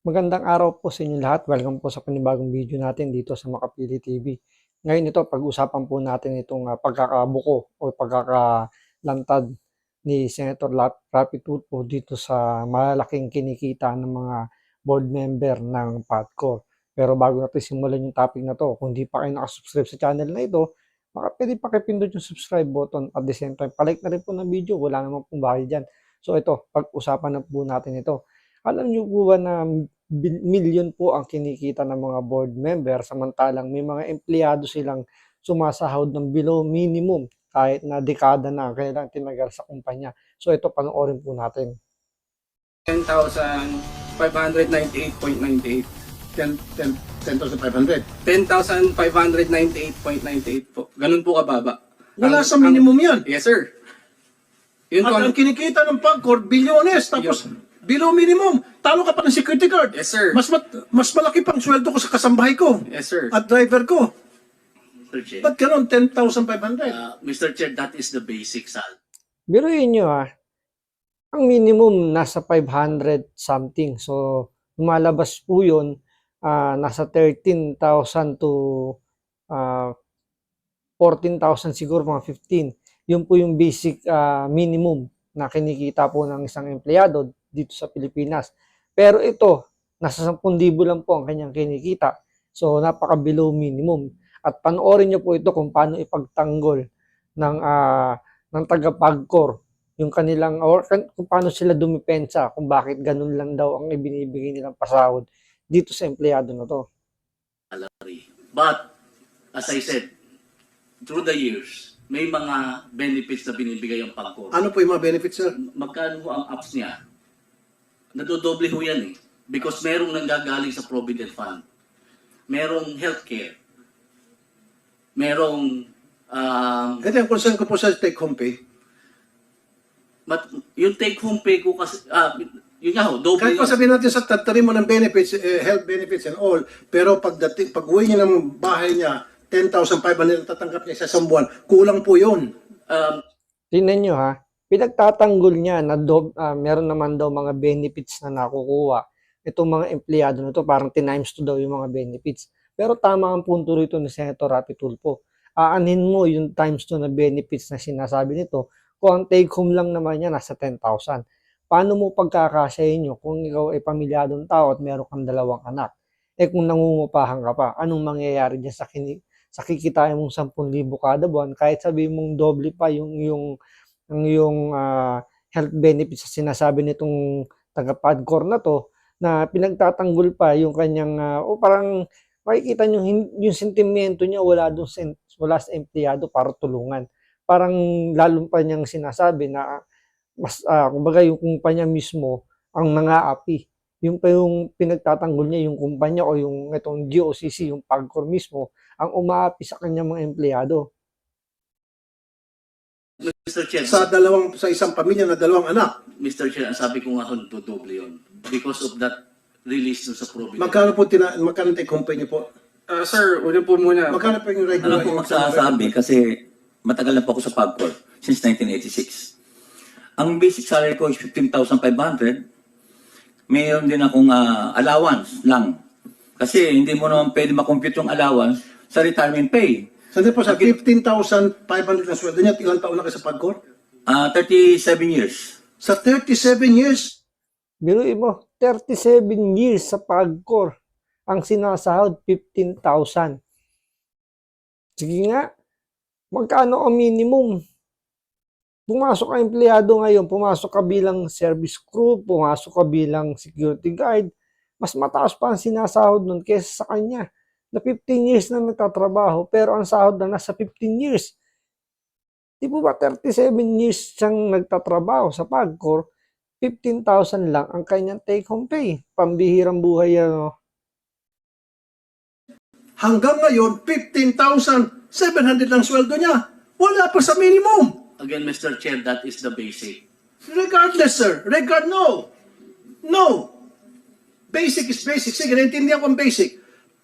Magandang araw po sa inyo lahat. Welcome po sa panibagong video natin dito sa Makapili TV. Ngayon ito, pag-usapan po natin itong pagkakabuko o pagkakalantad ni Senator Rapi Tulfo dito sa malalaking kinikita ng mga board member ng PATCOR. Pero bago natin simulan yung topic na to, kung di pa kayo nakasubscribe sa channel na ito, pwede pakipindot yung subscribe button at the same time, palike na rin po ng video. Wala naman pong bahid dyan. So ito, pag-usapan na po natin ito. Alam niyo po ba na milyon po ang kinikita ng mga board member samantalang may mga empleyado silang sumasahod ng below minimum kahit na dekada na ang kanilang tinagal sa kumpanya. So ito, panoorin po natin. 10,598.98. 10,500. 10,598.98 po. Ganun po kababa. Wala sa minimum yan. Yes, sir. Yun At po ang kinikita ng PAGCOR, bilyones. Tapos, below minimum. Talo ka pa ng security guard. Yes, sir. Mas malaki pang sweldo ko sa kasambahay ko. Yes, sir. At driver ko. Mr. Chair. Ba't ganun? 10,500. Mr. Chair, that is the basic salary. Biruin nyo ang minimum nasa 500 something. So lumalabas po yun, nasa 13,000 to 14,000 siguro, mga 15. Yun po yung basic minimum na kinikita po ng isang empleyado dito sa Pilipinas. Pero ito, nasa 10,000 lang po ang kanyang kinikita. So napaka below minimum. At panoorin niyo po ito kung paano ipagtanggol ng taga-PAGCOR yung kanilang, or kung paano sila dumipensa kung bakit ganun lang daw ang ibinibigay nilang pasahod dito sa empleyado na to. But, as I said, through the years, may mga benefits na binibigay ang PAGCOR. Ano po yung mga benefits, sir? Magkano ho ang apps niya? Nadodoble ho yan eh. Because merong nanggagaling sa Provident Fund. Merong healthcare. Merong Ito yung concern ko po sa take-home pay. yung take-home pay ko kasi, yun nga ho, double Kahit pa sabihin natin sa tatari mo ng benefits, health benefits and all, pero pag uwi niya ng bahay niya, 10,500 tatanggap niya sa isang buwan, kulang po yun. Tingnan nyo pinagtatanggol niya na meron naman daw mga benefits na nakukuha. Itong mga empleyado na to, parang 10x2 daw yung mga benefits. Pero tama ang punto rito ni Senator Rapi Tulfo. Aanin mo yung times 2 na benefits na sinasabi nito kung ang take home lang naman niya nasa 10,000. Paano mo pagkakasayin nyo kung ikaw ay pamilyadong tao at meron kang 2 anak? Kung nangungupahan ka pa, anong mangyayari dyan sa kikitain mong 10,000 kada buwan, kahit sabihin mong doble pa yung health benefits sa sinasabi nitong taga-PAGCOR na to, na pinagtatanggol pa yung kanyang, parang makikita nyo yung sentimento niya wala sa empleyado para tulungan. Parang lalo pa niyang sinasabi na mas kumbaga yung kumpanya mismo ang nangaapi. Yung pa yung pinagtatanggol niya yung kumpanya o yung itong GOCC, yung PAGCOR mismo, ang umaapi sa kanyang mga empleyado. Mr. Chair, Sa isang pamilya na 2 anak. Mr. Chair, ang sabi ko nga ho, dodoble yun. Because of that release sa Provident. Magkano take-home pay niyo po? Sir, ulit po muna. Magkano po yung regular? Ano po magsasabi kasi matagal na po ako sa PAGCOR since 1986. Ang basic salary ko is 15,500. Mayroon din akong allowance lang. Kasi hindi mo naman pwede makompute yung allowance sa retirement pay. Sandali po, sa 15,500 na sweldo niya, ilang taon na kayo sa PAGCOR? 37 years. Sa 37 years, Biruin mo, 37 years sa PAGCOR. Ang sinasahod, 15,000. Sige nga, magkano ang minimum? Pumasok ka empleyado ngayon, pumasok ka bilang service crew, pumasok ka bilang security guard, mas mataas pa ang sinasahod nun kaysa sa kanya na 15 years na nagtatrabaho, pero ang sahod na nasa 15 years. Di po ba 37 years siyang nagtatrabaho sa PAGCOR, 15,000 lang ang kanyang take-home pay. Pambihirang buhay yan. hanggang ngayon, 15,700 lang sweldo niya. Wala pa sa minimum. Again, Mr. Chair, that is the basic. Regardless, sir. No. Basic is basic. Sige, naintindihan ko ang basic.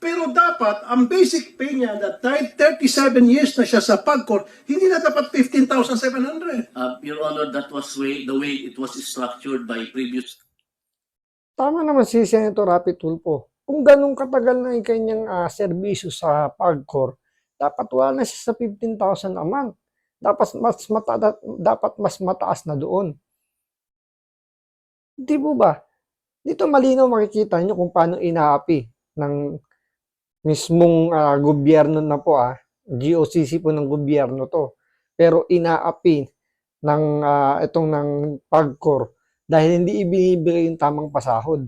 Pero dapat, ang basic pay niya, that 37 years na siya sa PAGCOR, hindi na dapat 15,700. Your Honor, that was the way it was structured by previous Tama naman si Senator Rapi Tulfo. Kung ganun katagal na yung kanyang serbisyo sa PAGCOR, dapat wala na siya sa 15,000 a month. Dapat mas mataas na doon. Di po ba? Dito malinaw makikita nyo kung paano inaapi ng mismong gobyerno na po, GOCC po ng gobyerno to. Pero inaapi ng itong ng PAGCOR dahil hindi ibinibigay yung tamang pasahod.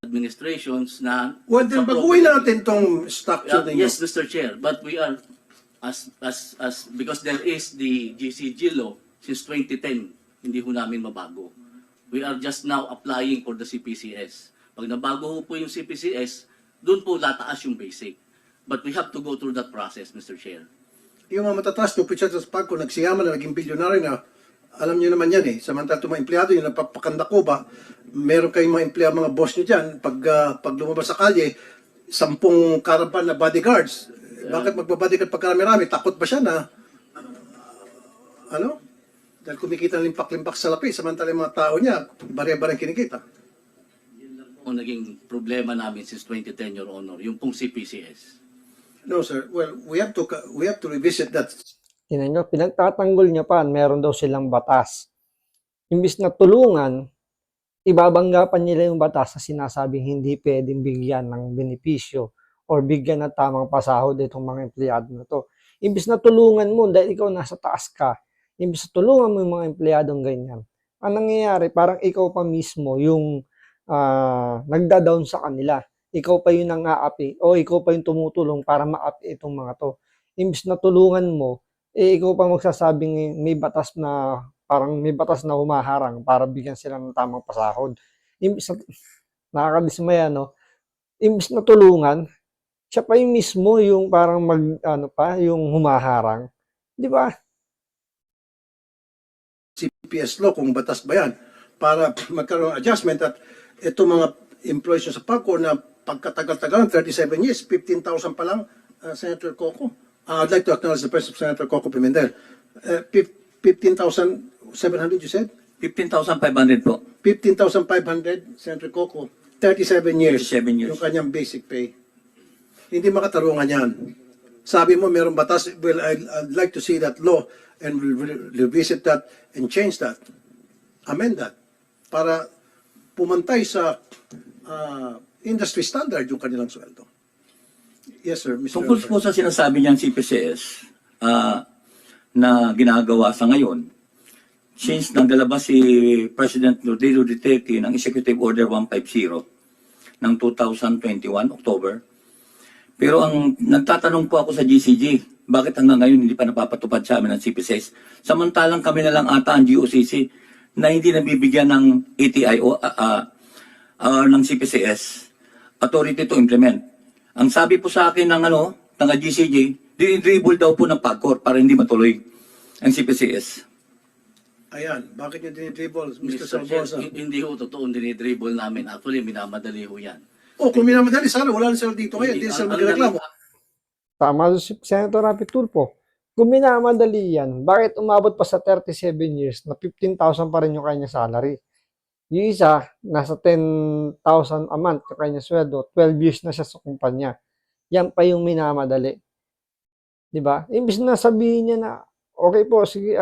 Administrations na... Well, then sa baguhin province- natin tong structure ninyo. Yes, Mr. Chair, but we are because there is the GCG law since 2010, hindi ho namin mabago. We are just now applying for the CPCS. Pag nabago ho po yung CPCS, doon po lataas yung basic. But we have to go through that process, Mr. Chair. Yung mga matataas na opisyal sa PAGCOR, nagsiyaman na naging bilyonaryo na, alam nyo naman yan eh. Samantala itong mga empleyado, yung nagpapakanda ko ba, meron kayong mga empleyado, mga boss nyo dyan, pag lumabas sa kalye, 10 caravan na bodyguards. Bakit magbabodyguard pag karami-rami? Takot ba siya na, dahil kumikita ng limpak-limpak sa lapi, samantala yung mga tao niya, bare-bare kinikita. Ang naging problema namin since 2010, Your Honor, yung pong CPCS. No, sir. Well, we have to revisit that. Tingnan nyo, pinagtatanggol niya pa, meron daw silang batas. Imbis na tulungan, ibabanggapan nila yung batas na sinasabing hindi pwedeng bigyan ng benepisyo or bigyan ng tamang pasahod itong mga empleyado na to. Imbis na tulungan mo dahil ikaw nasa taas ka, imbis na tulungan mo yung mga empleyadong ganyan, ang nangyayari, parang ikaw pa mismo yung nagda-down sa kanila. Ikaw pa yung nang-aapi o ikaw pa yung tumutulong para maapi itong mga to. Imbis na tulungan mo, ikaw pa magsasabing may batas na parang may batas na humaharang para bigyan sila ng tamang pasahod. Imbis na nakakadismaya, no? Imbis na tulungan, siya pa yung mismo yung parang yung humaharang. Di ba? CPS law, kung batas ba yan, para magkaroon ng adjustment at ito mga employees nyo sa PAGCOR na pagkatagal-tagal, 37 years, 15,000 pa lang, Senator Coco. I'd like to acknowledge the presence of Senator Coco Pimentel. 15,700 you said? 15,500 po. 15,500, Senator Coco. 37 years. 37 years. Yung kanyang basic pay. Hindi makatarungan yan. Sabi mo, mayroong batas. Well, I'd like to see that law and we'll revisit that and change that. Amend that. Para pumantay sa industry standard yung kanilang sweldo. Yes, sir. Mr. Tungkol po sa sinasabi niyang CPCS na ginagawa sa ngayon, since naglalabas si President Rodrigo Duterte ng Executive Order 150 ng 2021, October, pero ang nagtatanong po ako sa GCG, bakit hanggang ngayon hindi pa napapatupad sa amin ng CPCS? Samantalang kami na lang ata ang GOCC na hindi nabibigyan ng ATI o ng CPCS authority to implement. Ang sabi po sa akin ng GCG, dinidribble daw po ng PAGCOR para hindi matuloy ang CPCS. Ayan, bakit niyo dinidribble, Mr. Chair, Salvosa? hindi ho totoo dinidribble namin. Actually, minamadali ho yan. Kung minamadali, sana wala na sila dito ngayon. Hindi sila magreklamo. Tama si Senator Rapi Tulfo. Kung minamadali yan, bakit umabot pa sa 37 years na 15,000 pa rin yung kanya salary? Yung isa, nasa 10,000 a month yung kanya sweldo, 12 years na siya sa kumpanya. Yan pa yung minamadali. Diba? Imbis na sabihin niya na, okay po, sige,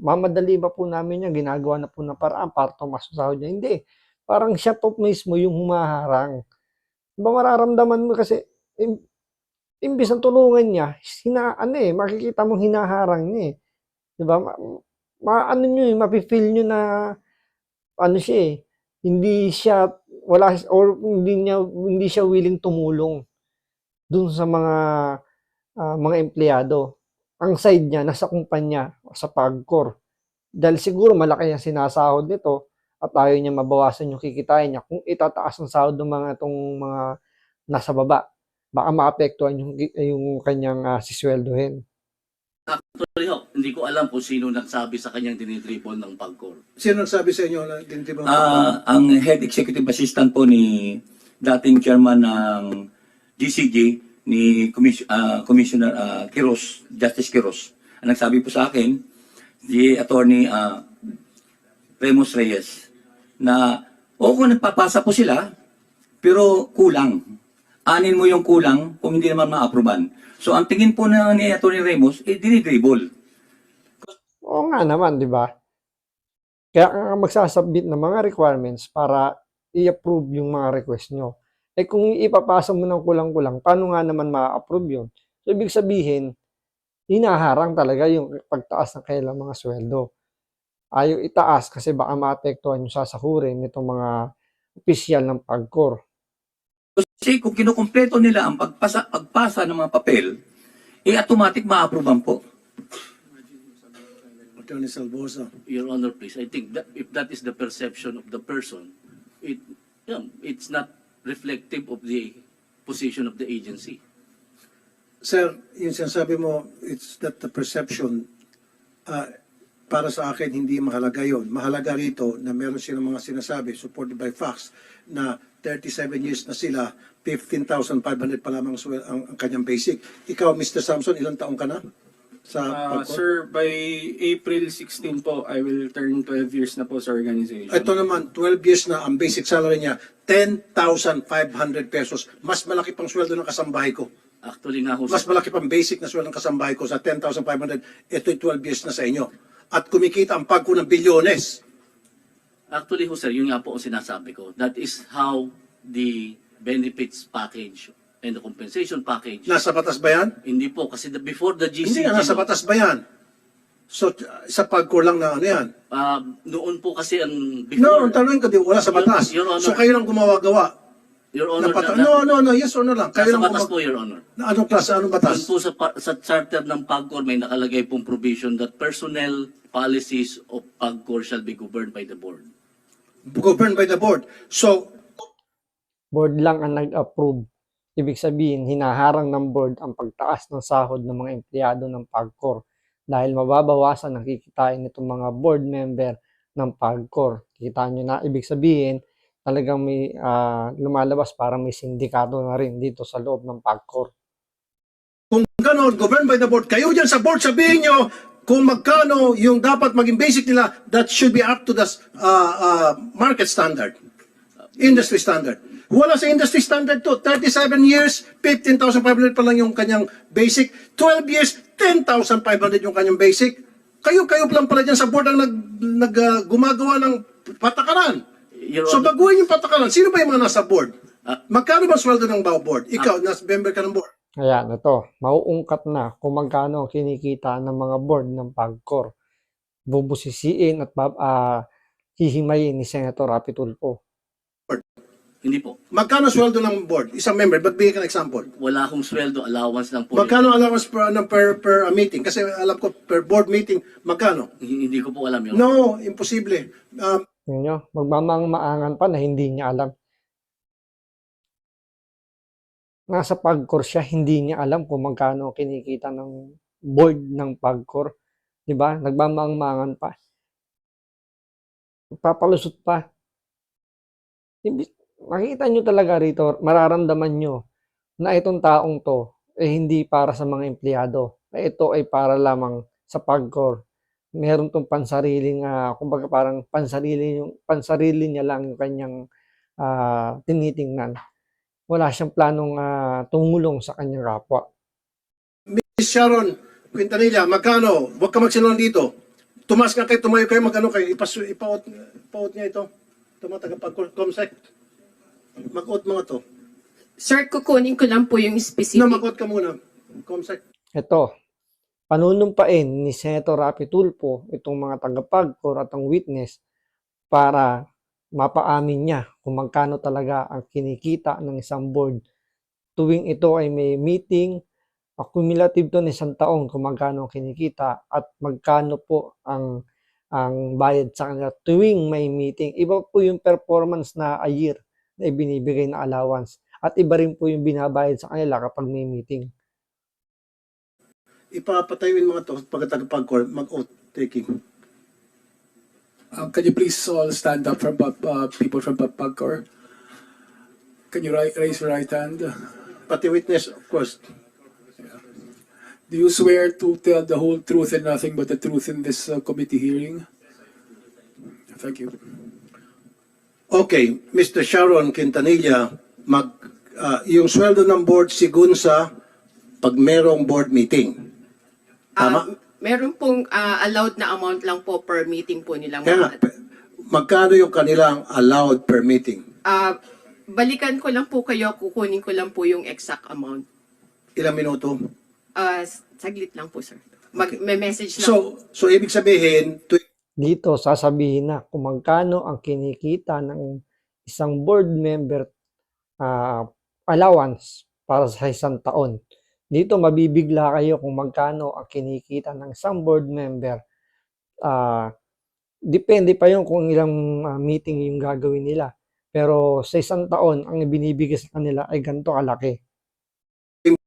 mamadali ba po namin yan, ginagawa na po na paraan para tumaas sa sahod niya. Hindi. Parang siya po mismo yung humaharang. Diba mararamdaman mo kasi, imbis na tulungan niya, makikita mong hinaharang niya eh. Diba? Mapi-feel nyo na, hindi siya willing tumulong dun sa mga empleyado. Ang side niya, nasa kumpanya, sa PAGCOR. Dahil siguro malaki ang sinasahod nito at ayaw niya mabawasan yung kikitain niya. Kung itataas ang sahod ng mga nasa baba, baka maapektuhan yung kanyang sisweldohin. Actually, hindi ko alam kung sino nagsabi sa kanyang dinidribble ng PAGCOR. Sino nagsabi sa inyo na dinidribble ng Ang head executive assistant po ni dating chairman ng GCG, ni Commissioner Quiros, Justice Quiros. Ang nagsabi po sa akin, si Attorney Remus Reyes, na O kung nagpapasa po sila, pero kulang. Anin mo yung kulang kung hindi naman ma-aproban. So ang tingin po na ni Atty. Ramos, dinidribble. Oo nga naman, di ba? Kaya ka magsasubmit ng mga requirements para i-approve yung mga request nyo. Eh kung ipapasa mo ng kulang-kulang, paano nga naman ma-approve yun? So ibig sabihin, hinaharang talaga yung pagtaas ng kailang mga sweldo. Ayaw itaas kasi baka maapektuhan yung sasahurin nitong mga opisyal ng PAGCOR. Kasi kung kinukumpleto nila ang pagpasa ng mga papel, automatic ma-aproban po. Attorney Salvosa. Your Honor, please, I think that if that is the perception of the person, it's not reflective of the position of the agency. Sir, yung sinasabi mo, it's that the perception, para sa akin, hindi mahalaga yon. Mahalaga rito na meron silang mga sinasabi, supported by facts, na 37 years na sila, 15,500 pa lamang ang kanyang basic. Ikaw, Mr. Samson, ilang taong ka na? Sa PAGCOR? Sir, by April 16 po, I will turn 12 years na po sa organization. Ito naman, 12 years na ang basic salary niya, 10,500 pesos. Mas malaki pang sweldo ng kasambahay ko. Actually nga ho, Mas sir, malaki pang basic na sweldo ng kasambahay ko sa 10,500. Ito'y 12 years na sa inyo. At kumikita ang PAGCOR ng bilyones. actually ho, sir, yun nga po ang sinasabi ko. That is how the benefits package and the compensation package. Nasa batas ba yan? Hindi po, kasi before the Hindi GCG, nga, nasa batas ba yan? So, sa PAGCOR lang na ano yan? noon po kasi ang No, before, ang tanong ko, wala sa batas. Your Honor. So, kayo lang gumawa-gawa. Your Honor, No, yes or no lang. Kayo nasa lang batas po, Your Honor. Na anong klase, anong Doon batas? po sa charter ng PAGCOR may nakalagay pong provision that personnel policies of PAGCOR shall be governed by the board. Governed by the board. So, Board lang ang nag-approve. Ibig sabihin, hinaharang ng board ang pagtaas ng sahod ng mga empleyado ng PAGCOR dahil mababawasan ang kikitain nitong mga board member ng PAGCOR. Kita nyo na, ibig sabihin, talagang may lumalabas para may sindikato na rin dito sa loob ng PAGCOR. kung gano'n, governed by the board, kayo dyan sa board, sabihin nyo kung magkano yung dapat maging basic nila, that should be up to the market standard, industry standard. Wala sa industry standard to. 37 years, 15,500 pa lang yung kanyang basic. 12 years, 10,500 yung kanyang basic. Kayo lang pala dyan sa board ang gumagawa ng patakaran. Your So Honor, baguhin yung patakaran. Sino ba yung mga nasa board? Ah. Magkano ba sweldo ng bawat board? Ikaw, nasa member ka ng board. Ayan, ito, mauungkat na kung magkano ang kinikita ng mga board ng PAGCOR. Bubusisiin at hihimayin ni Senator Rapi Tulfo. hindi po. Magkano sweldo ng board? Isang member, magbigay ka ng example. Wala akong sweldo, allowance lang po. Magkano allowance per meeting? Kasi alam ko, per board meeting, magkano? Hindi ko po alam yun. No, imposible. Tingnan nyo, magmamang-maangan pa na hindi niya alam. Nasa PAGCOR siya, hindi niya alam kung magkano kinikita ng board ng PAGCOR. Diba? Nagmamang-maangan pa. Papalusot pa. Makita nyo talaga rito, mararamdaman nyo na itong taong to hindi para sa mga empleyado. Ito ay para lamang sa PAGCOR. Meron tong pansariling, kumbaga parang pansarili niya lang yung kanyang tinitingnan. Wala siyang planong tumulong sa kanyang kapwa. Miss Sharon Quintanilla, magkano? Huwag ka magsinungaling dito. Tumas ka kayo, tumayo kayo, magkano kayo? Ipaot niya ito. Comsec. Mag-out mga to. Sir, kukunin ko lang po yung specific. Na mag-out ka muna. Comsec. Ito, panunumpain ni Senator Rapi Tulfo itong mga taga-PAGCOR at ang witness para mapaamin niya kung magkano talaga ang kinikita ng isang board. Tuwing ito ay may meeting, cumulative to ng isang taon kung magkano ang kinikita at magkano po ang bayad sa kanila tuwing may meeting. Iba po yung performance na a year na ibinibigay na allowance at iba rin po yung binabayad sa kanila kapag may meeting. Ipapatayuin mga to pag taga-PAGCOR, mag-out taking. Can you please all stand up from people from PAGCOR? Can you raise your right hand? Pati witness, of course. Do you swear to tell the whole truth and nothing but the truth in this committee hearing? Thank you. Okay, Mr. Sharon Quintanilla, yung sweldo ng board sigun sa pag merong board meeting. Tama? Meron pong allowed na amount lang po per meeting po nilang Kaya nga, mga. magkano yung kanilang allowed per meeting? Balikan ko lang po kayo, kukunin ko lang po yung exact amount. Ilang minuto? Saglit lang po, sir. Okay. May message lang. So ibig sabihin, Dito sasabihin na kung magkano ang kinikita ng isang board member allowance para sa isang taon. Dito mabibigla kayo kung magkano ang kinikita ng isang board member. Depende pa yun kung ilang meeting yung gagawin nila. Pero sa isang taon, ang ibinibigay sa kanila ay ganito kalaki.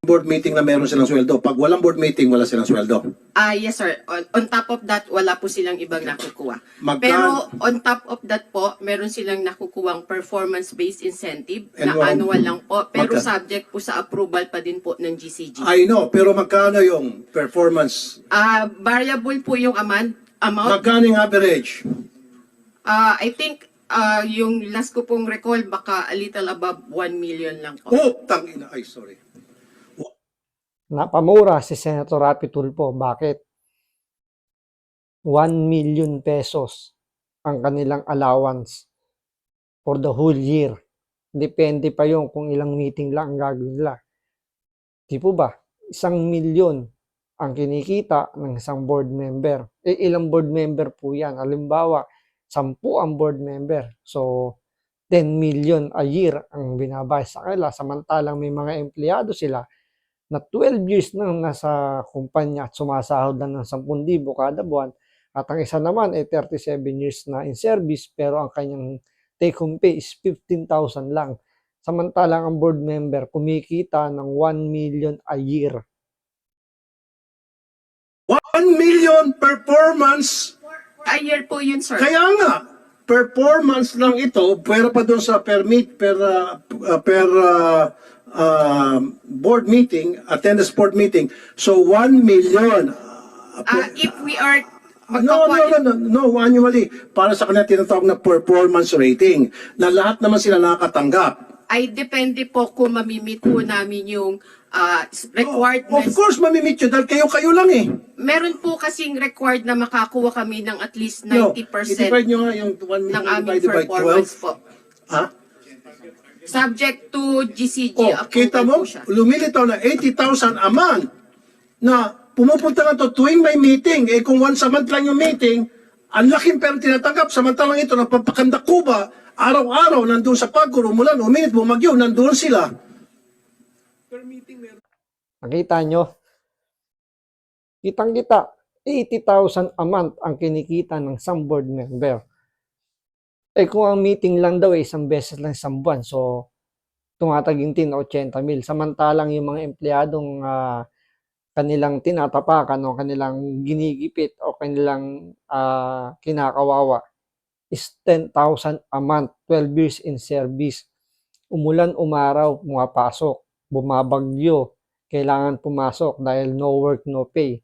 board meeting na meron silang sweldo. Pag walang board meeting, wala silang sweldo. Yes, sir. On top of that, wala po silang ibang nakukuha. Magkano- Pero on top of that po, meron silang nakukuhang performance-based incentive na Annual. annual lang po. Pero Magka- subject po sa approval pa din po ng GCG. I know, pero magkano yung performance? Variable po yung amount. Magkano yung average? I think yung last ko pong recall, baka a little above 1 million lang po. Oh, tangina. Ay, sorry. Napamura si Senator Rapi Tulfo. Bakit? 1 million pesos ang kanilang allowance for the whole year. Depende pa yung kung ilang meeting lang ang gagawin nila. Di po ba? 1 million ang kinikita ng isang board member. Ilang board member po yan? Halimbawa, 10 ang board member. So, 10 million a year ang binabay sa kanila. Samantalang may mga empleyado sila na 12 years nang nasa kumpanya at sumasahod lang ng 10,000 kada buwan. At ang isa naman ay 37 years na in service pero ang kanyang take-home pay is 15,000 lang. Samantalang ang board member kumikita ng 1 million a year. 1 million performance. A year po yun, sir. Kaya nga, performance lang ito, pero pa doon sa per board meeting, attendance board meeting. So 1 million. If we are No, annually. Para sa kanila tinatawag na performance rating na lahat naman sila nakakatanggap. ay depende po kung mamimit po namin yung requirements. Of course, mamimit yun dahil kayo lang eh. Meron po kasing required na makakuha kami ng at least No, 90% i-divide nyo nga yung 1 ng million aming divided by performance 12. po. Ha? Subject to GCG Oh, approval kita mo, po siya. lumilitaw na 80,000 a month na pumupunta na to tuwing may meeting. Eh kung once a month lang yung meeting, ang laking pera tinatanggap. Samantalang ito, nagpapakandak Cuba, araw-araw, nandun sa Pagcor, umulan, uminit, bumagyo, nandun sila. Nakita nyo? Kitang-kita, 80,000 a month ang kinikita ng isang board member. Eh kung ang meeting lang daw ay isang beses lang isang buwan, so tumatagintin 80,000. Samantalang yung mga empleyadong kanilang tinatapakan o kanilang ginigipit o kanilang kinakawawa is 10,000 a month, 12 years in service. Umulan, umaraw, pumapasok, bumabagyo, kailangan pumasok dahil no work, no pay.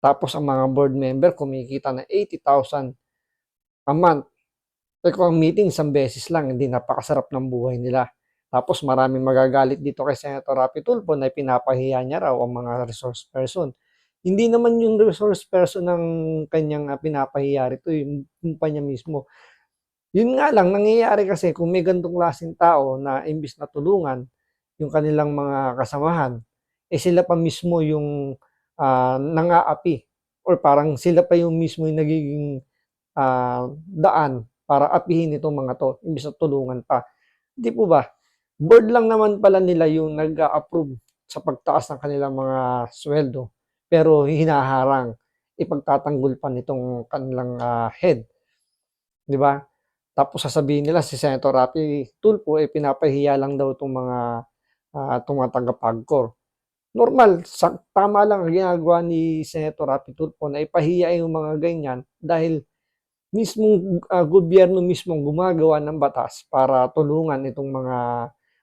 Tapos ang mga board member kumikita na 80,000 a month. Eh kung ang meeting isang beses lang, hindi napakasarap ng buhay nila. Tapos maraming magagalit dito kay Senator Rapi Tulfo na pinapahiya niya raw ang mga resource person. Hindi naman yung resource person ng kanyang pinapahiya rito, yung kumpanya mismo. Yun nga lang, nangyayari kasi kung may ganitong klaseng tao na imbis na tulungan yung kanilang mga kasamahan, eh sila pa mismo yung nang-aapi or parang sila pa yung mismo yung nagiging daan para apihin itong mga to, imbis na tulungan pa. Hindi po ba? Board lang naman pala nila yung nag-approve sa pagtaas ng kanilang mga sweldo, pero hinaharang, ipagtatanggol pa nitong kanilang head. Di ba? Tapos sasabihin nila si Senator Rapi Tulfo pinapahiya lang daw itong mga tumatagapagkor. Normal, tama lang ang ginagawa ni Senator Rapi Tulfo na ipahiya yung mga ganyan dahil mismong gobyerno mismong gumagawa ng batas para tulungan itong mga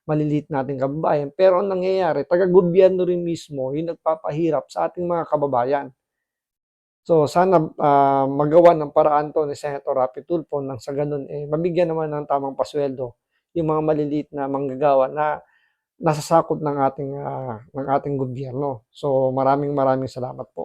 maliliit nating kababayan. Pero ang nangyayari, taga-gobyerno rin mismo yung nagpapahirap sa ating mga kababayan. So sana magawa ng paraan to ni Senator Rapi Tulfo nang sa ganun mabigyan naman ng tamang pasweldo yung mga maliliit na manggagawa na nasa sakop ng ating gobyerno. So maraming salamat po.